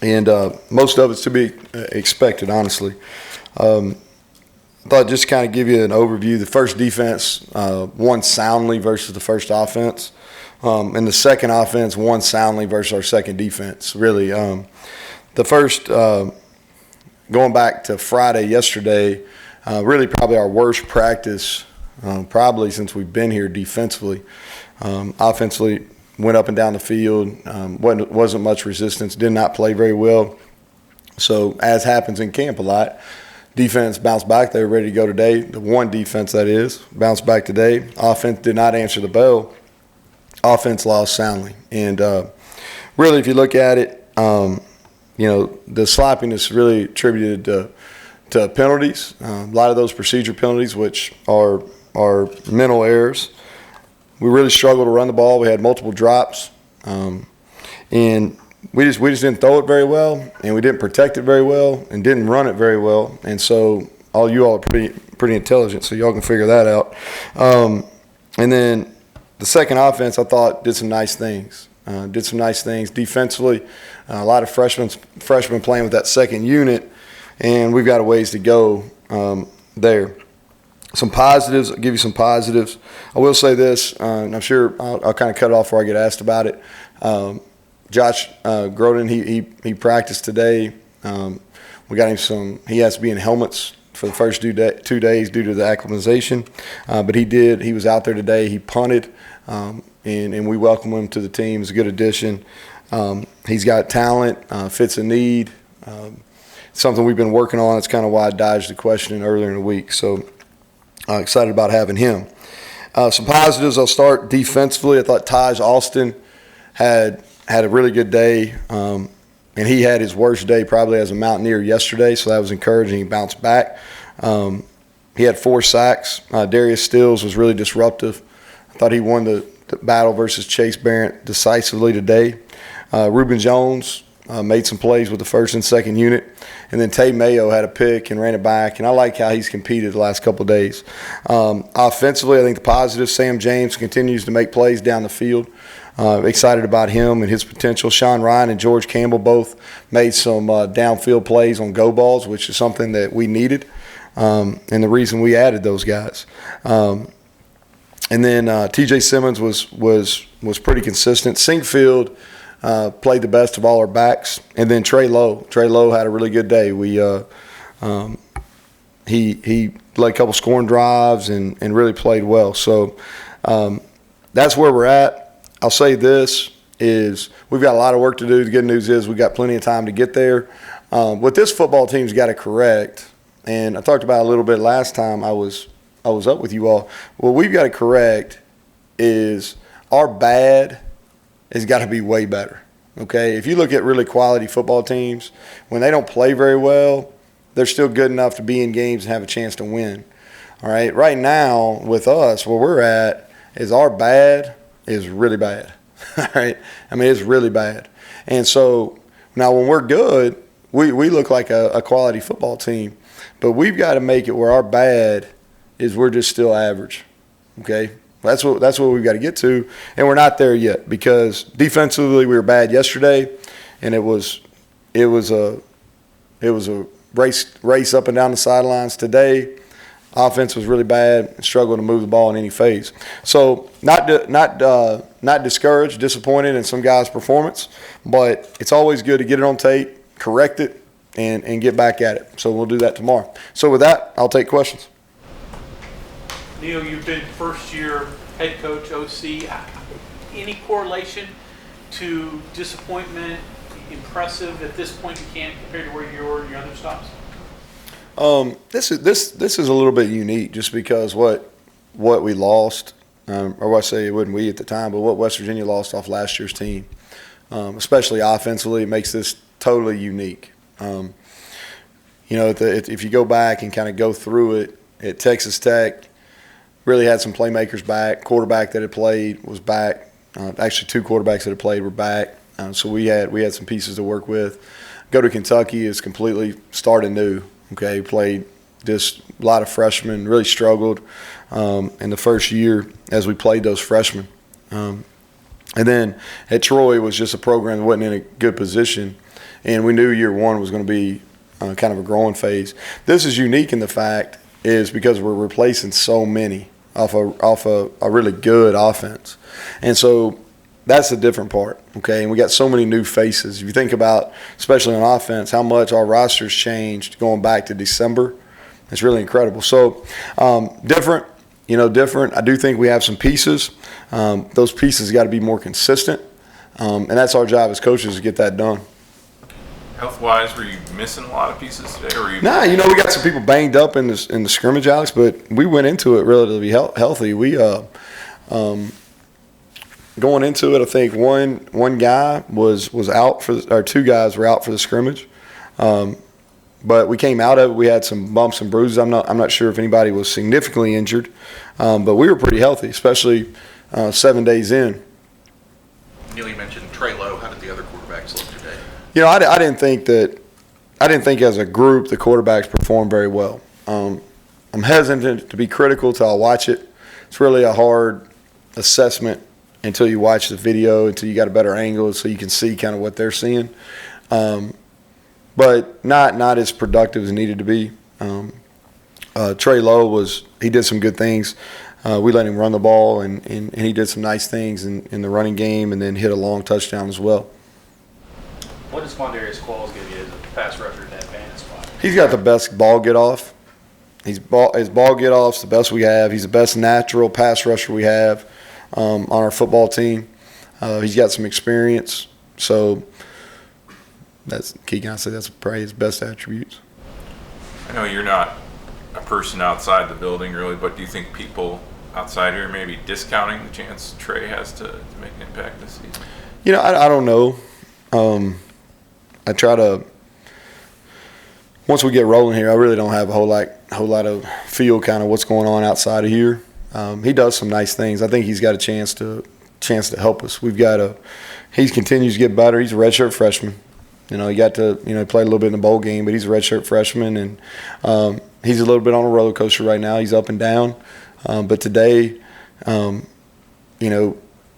and most of it's to be expected, honestly. I thought just kind of give you an overview. The first defense won soundly versus the first offense, and the second offense won soundly versus our second defense. Really, the first going back to Friday yesterday, really probably our worst practice probably since we've been here defensively. Offensively, went up and down the field, wasn't much resistance, did not play very well. So as happens in camp a lot, defense bounced back. They were ready to go today. The one defense, that is, bounced back today. Offense did not answer the bell. Offense lost soundly. And really, if you look at it, the sloppiness really attributed to penalties. A lot of those procedure penalties, which are mental errors. We really struggled to run the ball. We had multiple drops. And we just didn't throw it very well, and we didn't protect it very well, and didn't run it very well. And so you all are pretty intelligent, so y'all can figure that out. And then the second offense, I thought, did some nice things. Defensively. A lot of freshmen playing with that second unit, and we've got a ways to go there. Some positives. I'll give you some positives. I will say this, and I'm sure I'll kind of cut it off before I get asked about it. Josh Groden, he practiced today. We got him he has to be in helmets for the first 2 days due to the acclimatization. But he was out there today. He punted, and we welcome him to the team. He's a good addition. He's got talent, fits a need. Something we've been working on. That's kind of why I dodged the question earlier in the week. So excited about having him. Some positives, I'll start defensively. I thought Taj Alston had a really good day, and he had his worst day probably as a Mountaineer yesterday, so that was encouraging. He bounced back. He had 4 sacks. Darius Stills was really disruptive. I thought he won the battle versus Chase Barrett decisively today. Reuben Jones made some plays with the first and second unit, and then Tay Mayo had a pick and ran it back, and I like how he's competed the last couple of days. Offensively, I think the positive, Sam James continues to make plays down the field. Excited about him and his potential. Sean Ryan and George Campbell both made some downfield plays on go balls, which is something that we needed, and the reason we added those guys. And then T.J. Simmons was pretty consistent. Sinkfield played the best of all our backs, and then Trey Lowe. Trey Lowe had a really good day. He led a couple scoring drives and really played well. So that's where we're at. I'll say this is we've got a lot of work to do. The good news is we've got plenty of time to get there. What this football team's got to correct, and I talked about it a little bit last time I was up with you all. What we've got to correct is our bad has got to be way better. Okay, if you look at really quality football teams, when they don't play very well, they're still good enough to be in games and have a chance to win. All right, right now with us, where we're at is our bad is really bad. All right, I mean it's really bad. And so now when we're good, we look like a quality football team, but we've got to make it where our bad is we're just still average. Okay. That's what we've got to get to, and we're not there yet because defensively we were bad yesterday, and it was a race up and down the sidelines today. Offense was really bad and struggled to move the ball in any phase. So not discouraged, disappointed in some guys' performance, but it's always good to get it on tape, correct it, and get back at it. So we'll do that tomorrow. So with that, I'll take questions. Neal, you've been first-year head coach, OC. Any correlation to disappointment, impressive at this point you can't compare to where you were in your other stops? This is a little bit unique just because what we lost, or I say it wasn't we at the time, but what West Virginia lost off last year's team, especially offensively, makes this totally unique. If you go back and kind of go through it, at Texas Tech, really had some playmakers back. Quarterback that had played was back. Actually, 2 quarterbacks that had played were back. So we had some pieces to work with. Go to Kentucky is completely starting new. Okay, played just a lot of freshmen. Really struggled in the first year as we played those freshmen. And then at Troy was just a program that wasn't in a good position. and we knew year one was going to be kind of a growing phase. This is unique in the fact is because we're replacing so many off a really good offense, and so that's the different part. Okay, and we got so many new faces. If you think about, especially on offense, how much our roster's changed going back to December, it's really incredible. So different. Different. I do think we have some pieces. Those pieces got to be more consistent, and that's our job as coaches to get that done. Health-wise, were you missing a lot of pieces today? Or were you? Nah, we got some people banged up in the scrimmage, Alex, but we went into it relatively healthy. We going into it, I think one guy was out or two guys were out for the scrimmage. But we came out of it. We had some bumps and bruises. I'm not sure if anybody was significantly injured, but we were pretty healthy, especially 7 days in. Neal, you mentioned Trey Lowe. How did the other quarterbacks look today? I didn't think as a group the quarterbacks performed very well. I'm hesitant to be critical till I watch it. It's really a hard assessment until you watch the video, until you got a better angle, so you can see kind of what they're seeing. But not as productive as needed to be. Trey Lowe he did some good things. We let him run the ball, and he did some nice things in the running game, and then hit a long touchdown as well. What does Quandarius Qualls give you as a pass rusher in that advantage spot? He's got the best ball get off. His ball get off's the best we have. He's the best natural pass rusher we have on our football team. He's got some experience, so that's Keegan. I say that's probably his best attributes. I know you're not a person outside the building really, but do you think people outside here may be discounting the chance Trey has to make an impact this season? I don't know. I try to, once we get rolling here, I really don't have a whole lot of feel kind of what's going on outside of here. He does some nice things. I think he's got a chance to help us. He continues to get better. He's a redshirt freshman. He got to play a little bit in the bowl game, but he's a redshirt freshman, and he's a little bit on a roller coaster right now. He's up and down, but today,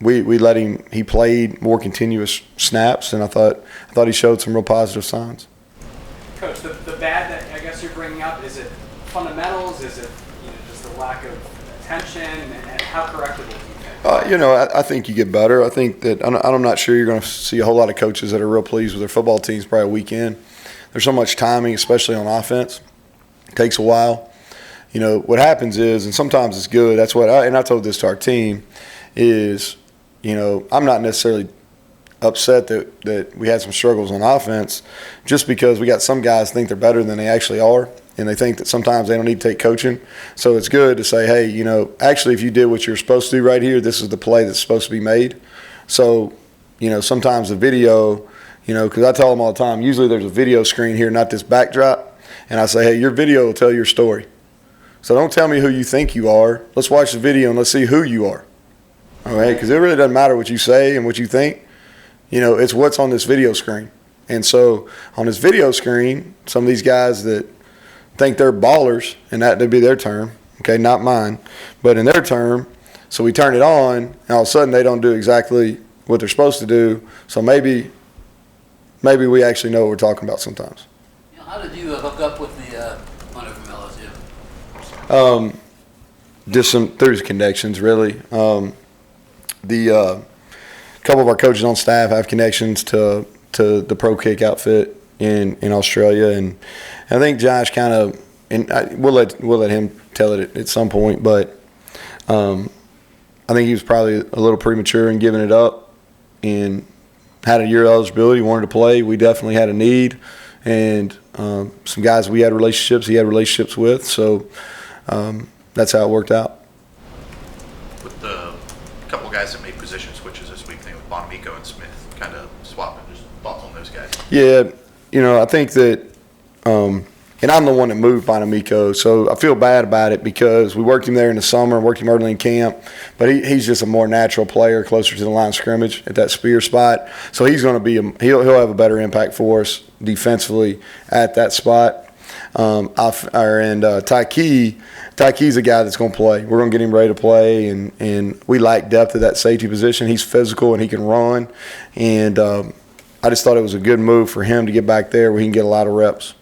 we let him. He played more continuous snaps, and I thought he showed some real positive signs. Coach, the bad that I guess you're bringing up, is it fundamentals? Is it just the lack of attention, and how correctable do you think? I think you get better. I think that I'm not sure you're going to see a whole lot of coaches that are real pleased with their football teams probably a weekend. There's so much timing, especially on offense. It takes a while. What happens is, and sometimes it's good. That's what I told this to our team is, I'm not necessarily upset that we had some struggles on offense just because we got some guys think they're better than they actually are. And they think that sometimes they don't need to take coaching. So it's good to say, hey, actually if you did what you're supposed to do right here, this is the play that's supposed to be made. So, sometimes the video, because I tell them all the time, usually there's a video screen here, not this backdrop. And I say, hey, your video will tell your story. So don't tell me who you think you are. Let's watch the video and let's see who you are. All right? Because it really doesn't matter what you say and what you think. It's what's on this video screen. And so on this video screen, some of these guys that think they're ballers, and that would be their term, okay, not mine, but in their term, so we turn it on, and all of a sudden they don't do exactly what they're supposed to do, so maybe we actually know what we're talking about sometimes. How did you hook up with the hunter from LSU? Just through connections, really. The couple of our coaches on staff have connections to the Pro Kick outfit in Australia, and I think Josh kind of, and we'll let him tell it at some point, but I think he was probably a little premature in giving it up, and had a year of eligibility, wanted to play. We definitely had a need, and some guys he had relationships with, so that's how it worked out. With the couple guys that made position switches this week, with Bonamico and Smith, kind of swapping, just thoughts on those guys? Yeah, I think that, and I'm the one that moved Bonamico, so I feel bad about it because we worked him there in the summer, worked him early in camp, but he's just a more natural player closer to the line of scrimmage at that spear spot. So he's going to be he'll have a better impact for us defensively at that spot. Tyke's a guy that's going to play. We're going to get him ready to play, and we like depth at that safety position. He's physical and he can run, and I just thought it was a good move for him to get back there where he can get a lot of reps.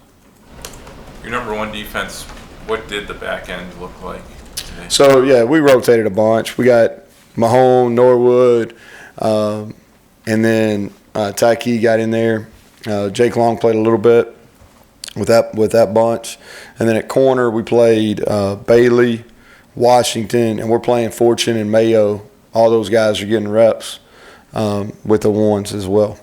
Your number one defense, what did the back end look like today? So, yeah, we rotated a bunch. We got Mahone, Norwood, and then Tyke got in there. Jake Long played a little bit with that bunch. And then at corner, we played Bailey, Washington, and we're playing Fortune and Mayo. All those guys are getting reps with the ones as well.